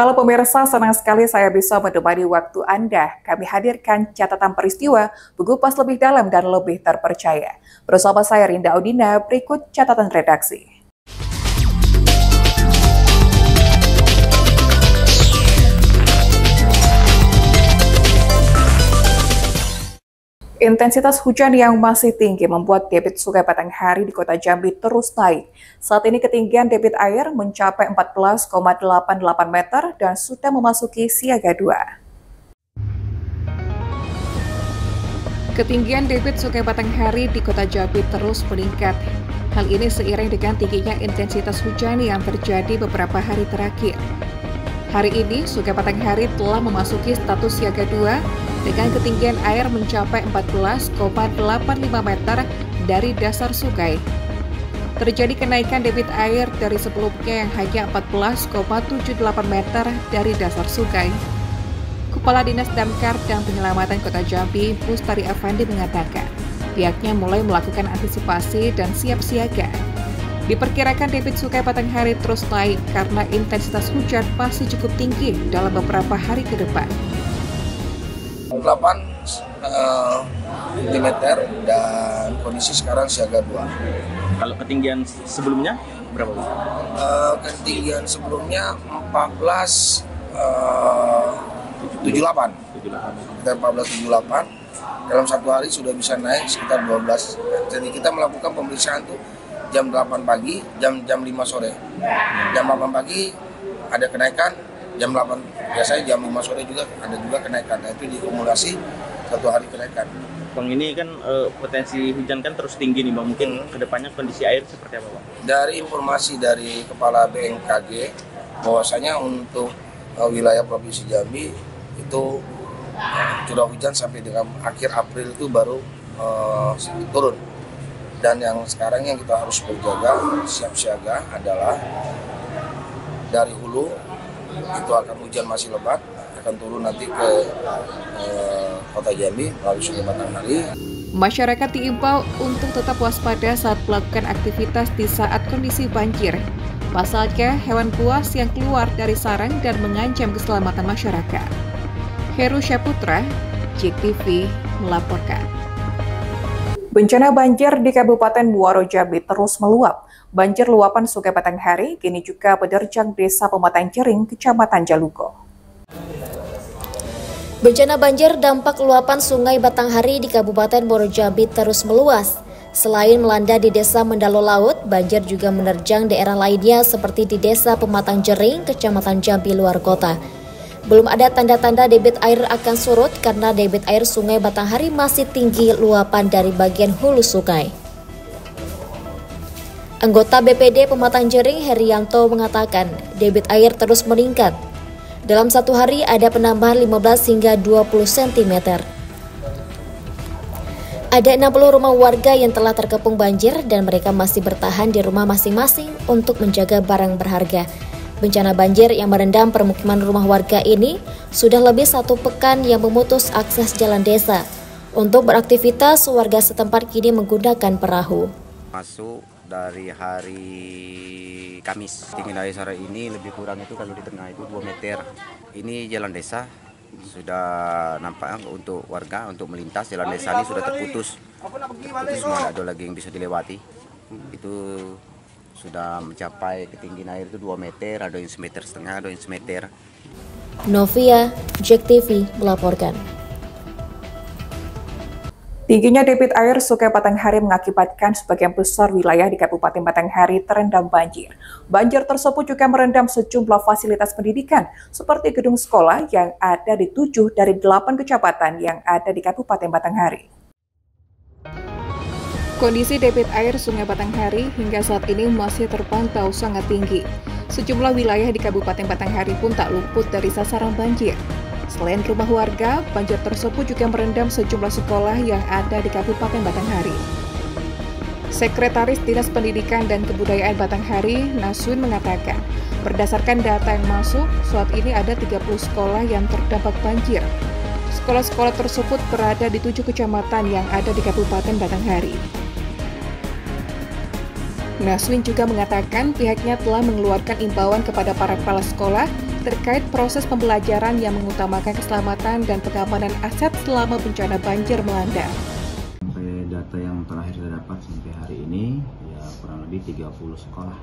Halo pemirsa, senang sekali saya bisa menemani waktu Anda. Kami hadirkan catatan peristiwa, mengupas lebih dalam dan lebih terpercaya. Bersama saya Rinda Audina, berikut catatan redaksi. Intensitas hujan yang masih tinggi membuat debit Sungai Batanghari di Kota Jambi terus naik. Saat ini ketinggian debit air mencapai 14,88 meter dan sudah memasuki siaga 2. Ketinggian debit Sungai Batanghari di Kota Jambi terus meningkat. Hal ini seiring dengan tingginya intensitas hujan yang terjadi beberapa hari terakhir. Hari ini, Sungai Batanghari telah memasuki status siaga 2 dengan ketinggian air mencapai 14,85 meter dari dasar sungai. Terjadi kenaikan debit air dari sebelumnya yang hanya 14,78 meter dari dasar sungai. Kepala Dinas Damkar dan Penyelamatan Kota Jambi, Mustari Afandi mengatakan, pihaknya mulai melakukan antisipasi dan siap siaga. Diperkirakan debit Sungai Batanghari terus naik karena intensitas hujan masih cukup tinggi dalam beberapa hari ke depan. 8 cm dan kondisi sekarang siaga 2. Kalau ketinggian sebelumnya berapa? Ketinggian sebelumnya 14,78. Sekitar 14,78. Dalam satu hari sudah bisa naik sekitar 12. Jadi kita melakukan pemeriksaan tuh jam 8 pagi, jam 5 sore. Jam 8 pagi ada kenaikan, jam 8 biasanya jam 5 sore juga ada kenaikan. Nah, itu diakumulasi satu hari kenaikan. Bang, ini kan potensi hujan kan terus tinggi nih Bang. Mungkin kedepannya kondisi air seperti apa Bang? Dari informasi dari Kepala BMKG bahwasanya untuk wilayah Provinsi Jambi itu curah hujan sampai dengan akhir April itu baru turun. Dan yang sekarang yang kita harus berjaga, siap siaga adalah dari hulu itu akan hujan masih lebat, akan turun nanti ke Kota Jambi melalui Sungai Batanghari. Masyarakat diimbau untuk tetap waspada saat melakukan aktivitas di saat kondisi banjir. Pasalnya, hewan buas yang keluar dari sarang dan mengancam keselamatan masyarakat. Heru Syaputra, JEK TV, melaporkan. Bencana banjir di Kabupaten Muaro Jambi terus meluap. Banjir luapan Sungai Batanghari kini juga menerjang Desa Pematang Jering, Kecamatan Jaluko. Bencana banjir dampak luapan Sungai Batanghari di Kabupaten Muaro Jambi terus meluas. Selain melanda di Desa Mendalo Laut, banjir juga menerjang daerah lainnya seperti di Desa Pematang Jering, Kecamatan Jambi luar kota. Belum ada tanda-tanda debit air akan surut karena debit air Sungai Batanghari masih tinggi luapan dari bagian hulu sungai. Anggota BPD Pematang Jering Herianto mengatakan debit air terus meningkat. Dalam satu hari ada penambahan 15 hingga 20 cm. Ada 60 rumah warga yang telah terkepung banjir dan mereka masih bertahan di rumah masing-masing untuk menjaga barang berharga. Bencana banjir yang merendam permukiman rumah warga ini sudah lebih 1 pekan yang memutus akses jalan desa. Untuk beraktivitas, warga setempat kini menggunakan perahu. Masuk dari hari Kamis. Tinggi dari sore ini lebih kurang itu kalau di tengah itu 2 meter. Ini jalan desa sudah nampak untuk warga untuk melintas. Jalan desa ini sudah terputus. Semua ada lagi yang bisa dilewati. Itu sudah mencapai ketinggian air itu 2 meter, ada yang 1,5 meter, ada yang 1 meter. Novia, JEK TV melaporkan. Tingginya debit air Sungai Batanghari mengakibatkan sebagian besar wilayah di Kabupaten Batanghari terendam banjir. Banjir tersebut juga merendam sejumlah fasilitas pendidikan seperti gedung sekolah yang ada di 7 dari 8 kecamatan yang ada di Kabupaten Batanghari. Kondisi debit air Sungai Batanghari hingga saat ini masih terpantau sangat tinggi. Sejumlah wilayah di Kabupaten Batanghari pun tak luput dari sasaran banjir. Selain rumah warga, banjir tersebut juga merendam sejumlah sekolah yang ada di Kabupaten Batanghari. Sekretaris Dinas Pendidikan dan Kebudayaan Batanghari, Naswin mengatakan, berdasarkan data yang masuk, saat ini ada 30 sekolah yang terdampak banjir. Sekolah-sekolah tersebut berada di 7 kecamatan yang ada di Kabupaten Batanghari. Naswin juga mengatakan pihaknya telah mengeluarkan imbauan kepada para kepala sekolah terkait proses pembelajaran yang mengutamakan keselamatan dan pengamanan aset selama bencana banjir melanda. Sampai data yang terakhir saya dapat sampai hari ini, ya kurang lebih 30 sekolah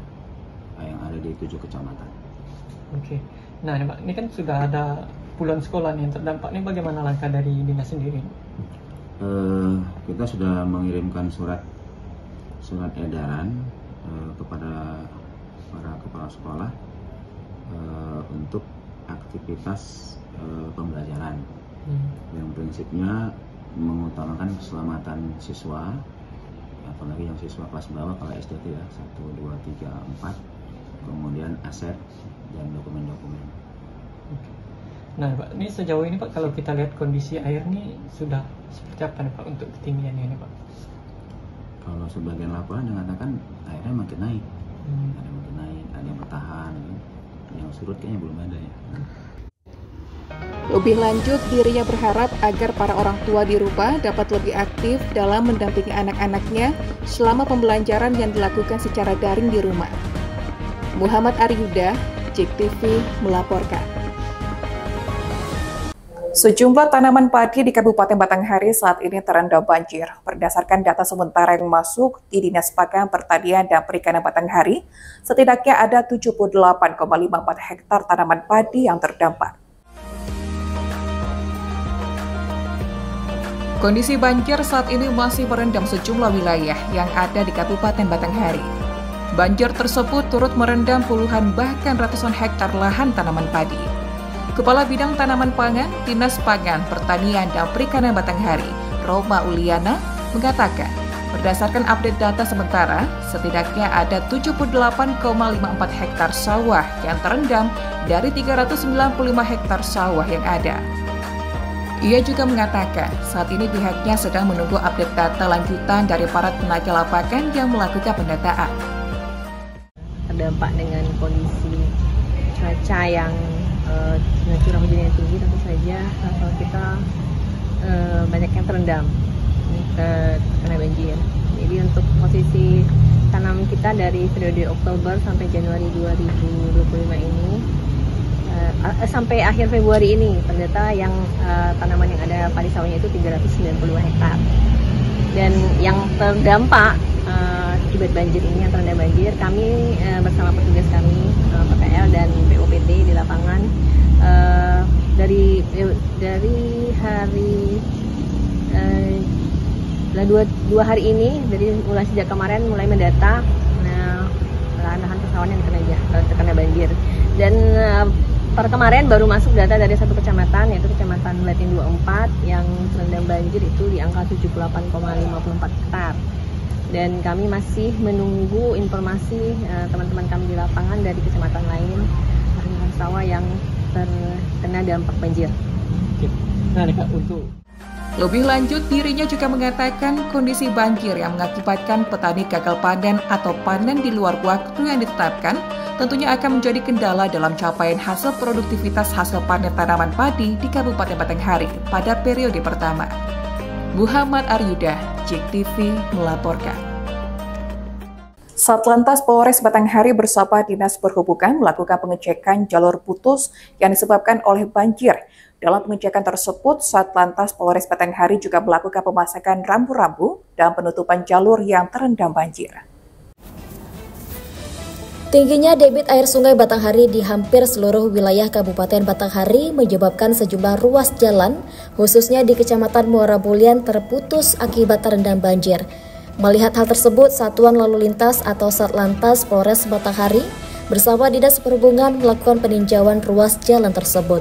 yang ada di 7 kecamatan. Oke, nah Pak, ini kan sudah ada puluhan sekolah nih yang terdampak. Ini bagaimana langkah dari dinas sendiri? Kita sudah mengirimkan surat edaran kepada para kepala sekolah untuk aktivitas pembelajaran yang prinsipnya mengutamakan keselamatan siswa, apalagi yang siswa kelas bawah kalau SD itu ya 1, 2, 3, 4, kemudian aset dan dokumen-dokumen. Nah Pak, ini sejauh ini Pak, kalau kita lihat kondisi air ini sudah seperti apa nih Pak untuk ketinggiannya ini Pak? Kalau sebagian laporan mengatakan airnya makin naik, ada yang bertahan, yang surut kayaknya belum ada ya. Lebih lanjut, dirinya berharap agar para orang tua di rumah dapat lebih aktif dalam mendampingi anak-anaknya selama pembelajaran yang dilakukan secara daring di rumah. Muhammad Aryuda, JEK TV melaporkan. Sejumlah tanaman padi di Kabupaten Batanghari saat ini terendam banjir. Berdasarkan data sementara yang masuk di Dinas Pangan Pertanian dan Perikanan Batanghari, setidaknya ada 78,54 hektar tanaman padi yang terdampak. Kondisi banjir saat ini masih merendam sejumlah wilayah yang ada di Kabupaten Batanghari. Banjir tersebut turut merendam puluhan bahkan ratusan hektar lahan tanaman padi. Kepala Bidang Tanaman Pangan, Dinas Pangan, Pertanian, dan Perikanan Batanghari, Roma Uliana, mengatakan, berdasarkan update data sementara, setidaknya ada 78,54 hektar sawah yang terendam dari 395 hektar sawah yang ada. Ia juga mengatakan, saat ini pihaknya sedang menunggu update data lanjutan dari para tenaga lapangan yang melakukan pendataan. Terdampak dengan kondisi cuaca yang dengan curah hujan yang tinggi, tentu saja kita banyak yang terendam, terkena banjir. Jadi untuk posisi tanam kita dari periode Oktober sampai Januari 2025 ini, sampai akhir Februari ini, terdata yang tanaman yang ada padi sawahnya itu 392 hektar. Dan yang terdampak akibat banjir ini, yang terendam banjir, kami bersama petugas kami, PPL dan BOPT di lapangan, dari hari dua hari ini, mulai sejak kemarin mulai mendata lahan-lahan persawahan yang terkena banjir. Dan per kemarin baru masuk data dari satu kecamatan, yaitu Kecamatan Latin 24 yang terendam banjir itu di angka 78,54 hektar. Dan kami masih menunggu informasi teman-teman kami di lapangan dari kecamatan lain, lahan sawah yang terkena dampak banjir. Nah, Kak, untuk lebih lanjut, dirinya juga mengatakan kondisi banjir yang mengakibatkan petani gagal panen atau panen di luar waktu yang ditetapkan tentunya akan menjadi kendala dalam capaian hasil produktivitas hasil panen tanaman padi di Kabupaten Batanghari pada periode pertama. Muhammad Aryuda, JEK TV melaporkan. Satlantas Polres Batanghari bersama Dinas Perhubungan melakukan pengecekan jalur putus yang disebabkan oleh banjir. Dalam pengecekan tersebut, Satlantas Polres Batanghari juga melakukan pemasangan rambu-rambu dan penutupan jalur yang terendam banjir. Tingginya debit air sungai Batanghari di hampir seluruh wilayah Kabupaten Batanghari menyebabkan sejumlah ruas jalan, khususnya di Kecamatan Muara Bulian, terputus akibat terendam banjir. Melihat hal tersebut, Satuan Lalu Lintas atau Satlantas Polres Batanghari bersama Dinas Perhubungan melakukan peninjauan ruas jalan tersebut.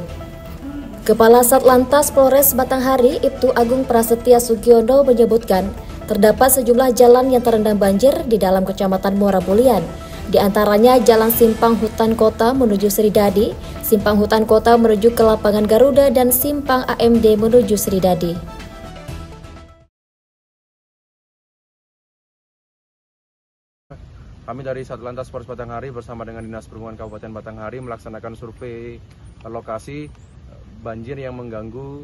Kepala Satlantas Polres Batanghari, Ibtu Agung Prasetya Sugiono menyebutkan, terdapat sejumlah jalan yang terendam banjir di dalam Kecamatan Muara Bulian. Di antaranya Jalan Simpang Hutan Kota menuju Sridadi, Simpang Hutan Kota menuju ke Lapangan Garuda, dan Simpang AMD menuju Sridadi. Kami dari Satlantas Polres Batanghari bersama dengan Dinas Perhubungan Kabupaten Batanghari melaksanakan survei lokasi banjir yang mengganggu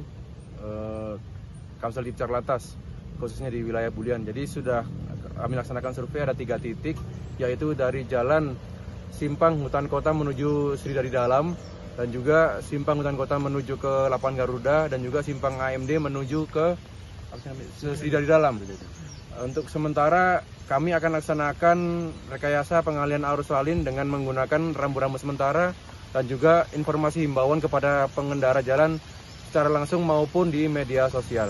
Kamsel Dipcar Lantas, khususnya di wilayah Bulian. Jadi sudah kami laksanakan survei, ada 3 titik, yaitu dari Jalan Simpang Hutan Kota menuju Sridadi Dalam, dan juga simpang hutan kota menuju ke lapangan Garuda, dan juga simpang AMD menuju ke Sridadi Dalam. Untuk sementara kami akan laksanakan rekayasa pengalihan arus lalin dengan menggunakan rambu-rambu sementara dan juga informasi himbauan kepada pengendara jalan secara langsung maupun di media sosial.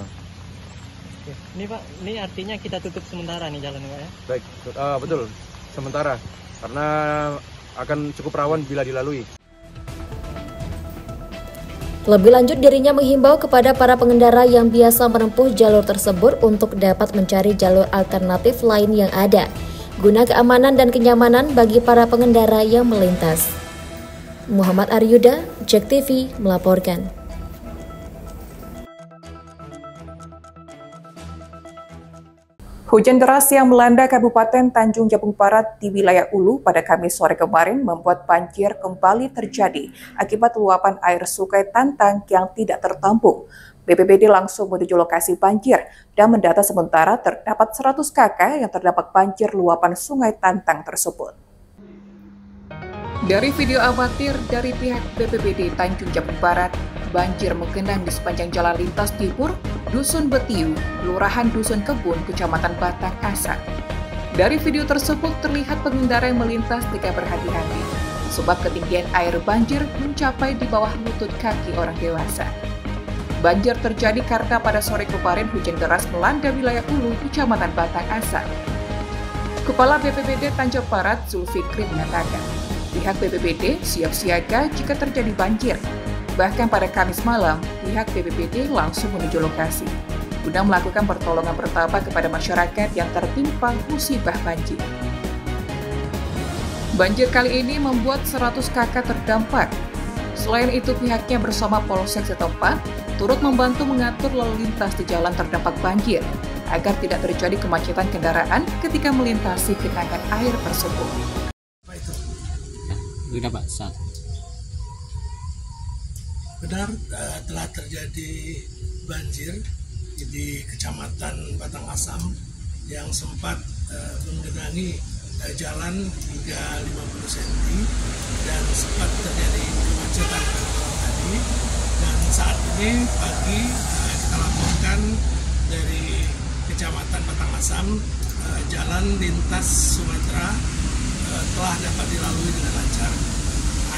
Ini Pak, ini artinya kita tutup sementara nih jalan Pak ya? Baik, betul, sementara karena akan cukup rawan bila dilalui. Lebih lanjut, dirinya menghimbau kepada para pengendara yang biasa menempuh jalur tersebut untuk dapat mencari jalur alternatif lain yang ada, guna keamanan dan kenyamanan bagi para pengendara yang melintas. Muhammad Aryuda, JEK TV melaporkan. Hujan deras yang melanda Kabupaten Tanjung Jabung Barat di wilayah Ulu pada Kamis sore kemarin membuat banjir kembali terjadi akibat luapan air Sungai Tantang yang tidak tertampung. BPBD langsung menuju lokasi banjir dan mendata sementara terdapat 100 kakak yang terdampak banjir luapan Sungai Tantang tersebut. Dari video amatir dari pihak BPBD Tanjung Jabung Barat, banjir menggenang di sepanjang jalan lintas timur Dusun Betiu, Kelurahan Dusun Kebun, Kecamatan Batang Asa. Dari video tersebut terlihat pengendara yang melintas dengan berhati-hati, sebab ketinggian air banjir mencapai di bawah lutut kaki orang dewasa. Banjir terjadi karena pada sore kemarin hujan deras melanda wilayah Ulu, Kecamatan Batang Asa. Kepala BPBD Tanjung Barat, Zulfikri, mengatakan, pihak BPBD siap siaga jika terjadi banjir. Bahkan pada Kamis malam, pihak BPBD langsung menuju lokasi guna melakukan pertolongan pertama kepada masyarakat yang tertimpa musibah banjir. Banjir kali ini membuat 100 kakak terdampak. Selain itu, pihaknya bersama Polsek setempat turut membantu mengatur lalu lintas di jalan terdampak banjir agar tidak terjadi kemacetan kendaraan ketika melintasi genangan air tersebut. Benar, telah terjadi banjir di Kecamatan Batang Asam yang sempat menggenangi jalan hingga 50 cm dan sempat terjadi kemacetan tadi. Dan saat ini pagi kita laporkan dari Kecamatan Batang Asam, jalan lintas Sumatera telah dapat dilalui dengan lancar.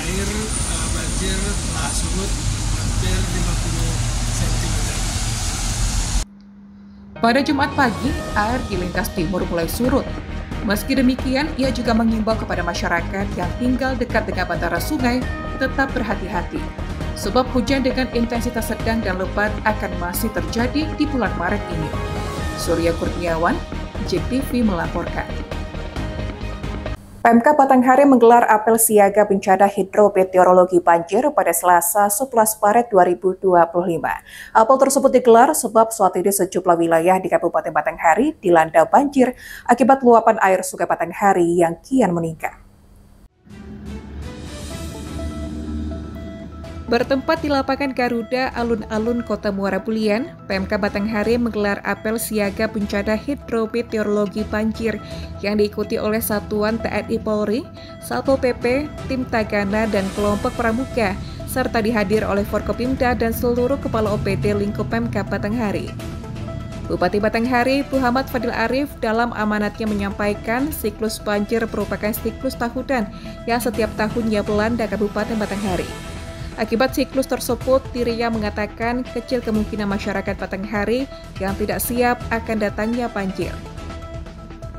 Air banjir telah surut hampir 50 cm. Pada Jumat pagi, air di lintas timur mulai surut. Meski demikian, ia juga mengimbau kepada masyarakat yang tinggal dekat dengan bantaran sungai tetap berhati-hati, sebab hujan dengan intensitas sedang dan lebat akan masih terjadi di bulan Maret ini. Surya Kurniawan, JEK TV melaporkan. PMK Batanghari menggelar apel siaga bencana hidrometeorologi banjir pada Selasa 11 Maret 2025. Apel tersebut digelar sebab saat ini sejumlah wilayah di Kabupaten Batanghari dilanda banjir akibat luapan air Sungai Batanghari yang kian meningkat. Bertempat di lapangan Garuda, alun-alun Kota Muara Bulian, PMK Batanghari menggelar apel siaga bencana hidrometeorologi banjir yang diikuti oleh Satuan TNI Polri, Satpol PP, Tim Tagana, dan kelompok pramuka, serta dihadir oleh Forkopimda dan seluruh kepala OPD lingkup PMK Batanghari. Bupati Batanghari, Muhammad Fadil Arif, dalam amanatnya menyampaikan siklus banjir merupakan siklus tahunan yang setiap tahunnya melanda Kabupaten Batanghari. Akibat siklus tersebut, dirinya mengatakan kecil kemungkinan masyarakat Batanghari yang tidak siap akan datangnya banjir.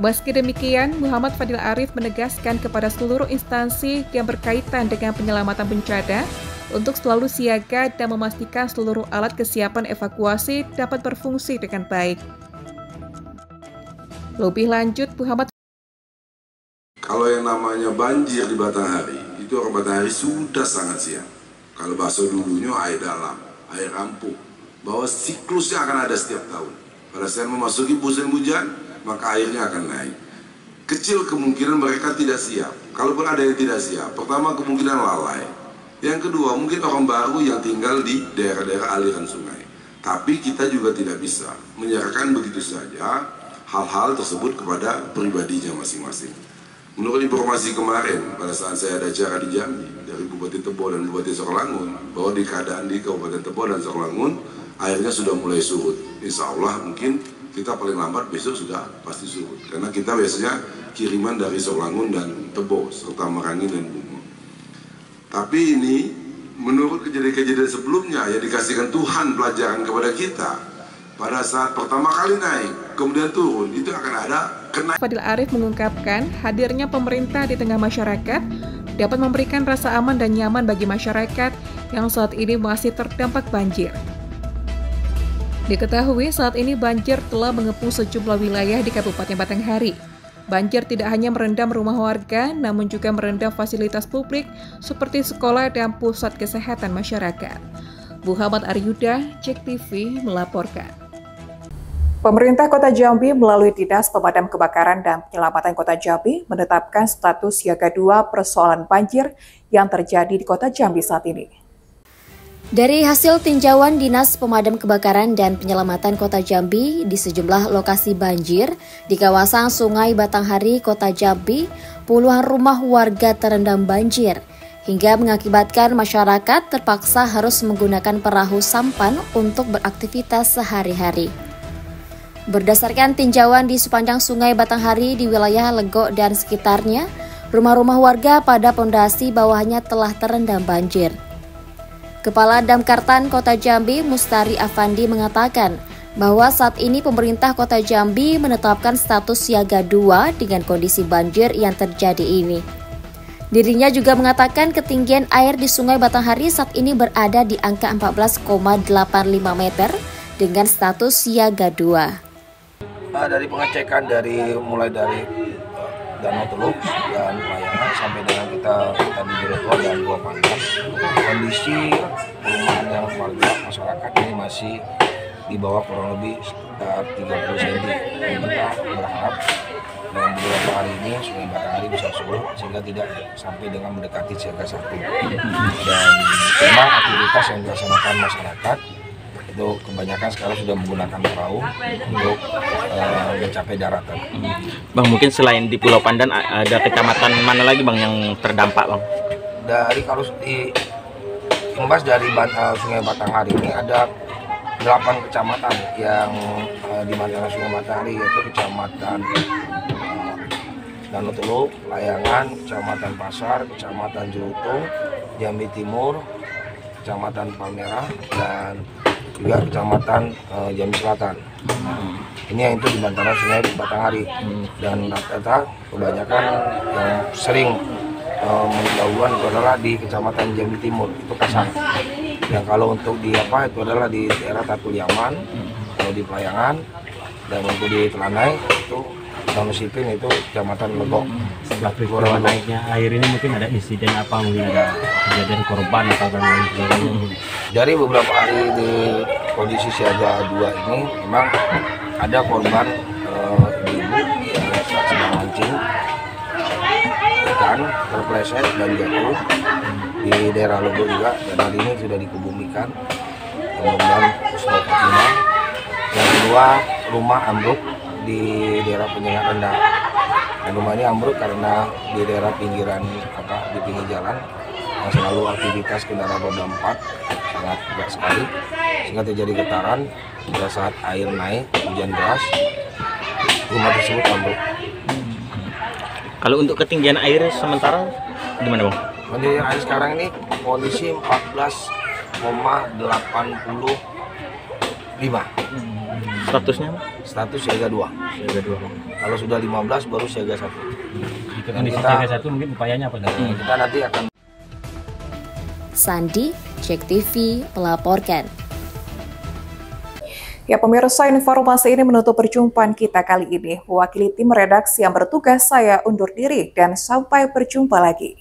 Meski demikian, Muhammad Fadil Arif menegaskan kepada seluruh instansi yang berkaitan dengan penyelamatan bencana untuk selalu siaga dan memastikan seluruh alat kesiapan evakuasi dapat berfungsi dengan baik. Lebih lanjut, Muhammad, kalau yang namanya banjir di Batanghari, itu orang Batanghari sudah sangat siap. Kalau bahasa dulunya air dalam, air rampung, bahwa siklusnya akan ada setiap tahun. Pada saat memasuki musim hujan, maka airnya akan naik. Kecil kemungkinan mereka tidak siap. Kalaupun ada yang tidak siap, pertama kemungkinan lalai. Yang kedua, mungkin orang baru yang tinggal di daerah-daerah aliran sungai. Tapi kita juga tidak bisa menyerahkan begitu saja hal-hal tersebut kepada pribadinya masing-masing. Menurut informasi kemarin pada saat saya ada acara di Jambi dari Bupati Tebo dan Bupati Sorelangun, bahwa di keadaan di Kabupaten Tebo dan Sorelangun airnya sudah mulai surut. Insya Allah mungkin kita paling lambat besok sudah pasti surut, karena kita biasanya kiriman dari Sorelangun dan Tebo serta Merangin dan Bungo. Tapi ini menurut kejadian-kejadian sebelumnya yang dikasihkan Tuhan pelajaran kepada kita, pada saat pertama kali naik kemudian turun itu akan ada kenaikan. Fadil Arif mengungkapkan hadirnya pemerintah di tengah masyarakat dapat memberikan rasa aman dan nyaman bagi masyarakat yang saat ini masih terdampak banjir. Diketahui saat ini banjir telah mengepung sejumlah wilayah di Kabupaten Batanghari. Banjir tidak hanya merendam rumah warga, namun juga merendam fasilitas publik seperti sekolah dan pusat kesehatan masyarakat. Muhammad Aryuda, JEK TV melaporkan. Pemerintah Kota Jambi melalui Dinas Pemadam Kebakaran dan Penyelamatan Kota Jambi menetapkan status siaga 2 persoalan banjir yang terjadi di Kota Jambi saat ini. Dari hasil tinjauan Dinas Pemadam Kebakaran dan Penyelamatan Kota Jambi di sejumlah lokasi banjir di kawasan Sungai Batanghari, Kota Jambi, puluhan rumah warga terendam banjir hingga mengakibatkan masyarakat terpaksa harus menggunakan perahu sampan untuk beraktivitas sehari-hari. Berdasarkan tinjauan di sepanjang Sungai Batanghari di wilayah Legok dan sekitarnya, rumah-rumah warga pada pondasi bawahnya telah terendam banjir. Kepala Damkartan Kota Jambi, Mustari Afandi mengatakan bahwa saat ini pemerintah Kota Jambi menetapkan status siaga 2 dengan kondisi banjir yang terjadi ini. Dirinya juga mengatakan ketinggian air di Sungai Batanghari saat ini berada di angka 14,85 meter dengan status siaga 2. Dari pengecekan mulai dari Danau Teluk dan Pelayangan sampai dengan kita tadi Direktur dan Dua Pantas, kondisi perumahan yang warga masyarakat ini masih di bawah kurang lebih sekitar 30 cm. Dan kita berharap dalam beberapa hari ini Sungai Batanghari bisa surut sehingga tidak sampai dengan mendekati siaga 1. Dan memang aktivitas yang dilaksanakan masyarakat itu kebanyakan sekarang sudah menggunakan perahu untuk mencapai daratan. Bang, mungkin selain di Pulau Pandan ada kecamatan mana lagi Bang yang terdampak Bang? Dari kalau di imbas dari Sungai Batanghari ini ada 8 kecamatan yang di bantaran Sungai Batanghari, yaitu Kecamatan Danau Teluk, Layangan, Kecamatan Pasar, Kecamatan Jerutung, Jambi Timur, Kecamatan Palmerah, dan juga Kecamatan Jambi Selatan. Ini yang itu di bantaran Sungai Batanghari. Dan rata-rata kebanyakan yang sering mendahuluan itu adalah di Kecamatan Jambi Timur, itu Kasang. Dan kalau untuk di itu adalah di daerah Tatuliaman, kalau di Pelayangan, dan untuk di Telanai itu Danau Sipin itu Kecamatan Legok. Setelah peristiwa naiknya air ini mungkin ada insiden apa, mungkin ada kejadian korban atau lain sebagainya? Dari beberapa hari di kondisi siaga 2 ini memang ada korban ibu yang sedang mancing ikan terpleset dan jatuh di daerah Logo juga, dan hari ini sudah dikebumikan. Kemudian Pusat Fatimah. Yang kedua, rumah ambruk di daerah Penyengat Rendah. Dan rumah ini ambruk karena di daerah pinggiran di pinggir jalan yang selalu aktivitas kendaraan roda 4 sangat berat sekali, sehingga terjadi getaran pada saat air naik, hujan deras, rumah tersebut ambruk. Kalau untuk ketinggian air sementara gimana Bang? Ketinggian air sekarang ini kondisi 14,85. Statusnya? Status siaga 2. Siaga 2. Kalau sudah 15 baru siaga 1. Jika kondisi siaga 1 mungkin upayanya apa? Kita nanti akan. Sandi, JEK TV melaporkan. Ya pemirsa, informasi ini menutup perjumpaan kita kali ini. Mewakili tim redaksi yang bertugas, saya undur diri dan sampai berjumpa lagi.